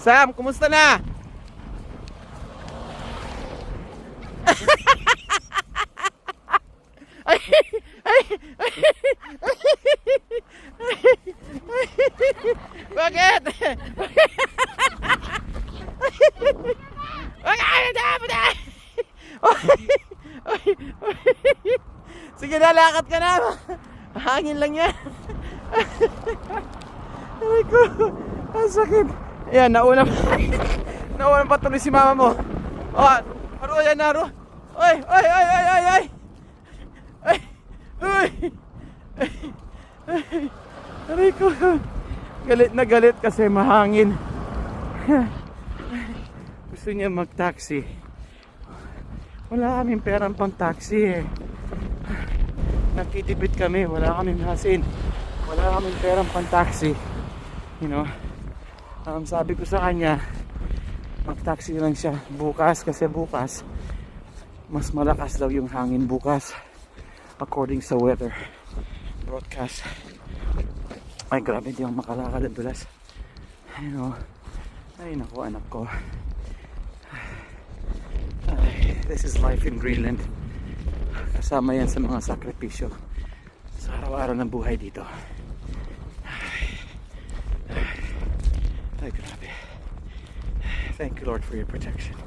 Sam, kumusta na? Ay, ay, ay, bakit? Sige na, lakad ka na. Hangin lang yan. Ay ko, ang sakit. Ayan, nauna pa tuloy si mama mo. Oh, haro yan, haro. Oy, oy, oy, oy, oy, oy. Ay, ay, ay, ay. Aray ko. Galit na galit kasi mahangin. Gusto niya mag-taxi. Wala kaming perang pang taxi eh. Nakitipid kami, wala kaming hasin. Wala kaming perang pang taxi. You know, sabi ko sa kanya, mag-taxi lang siya bukas kasi bukas mas malakas daw yung hangin bukas according sa weather broadcast. Ay grabe, di ako makalakad at dulas. You know, ay naku anak ko. Ay, this is life in Greenland. Kasama yan sa mga sakripisyo sa araw-araw ng buhay dito. Ay grabe. Thank you Lord for your protection.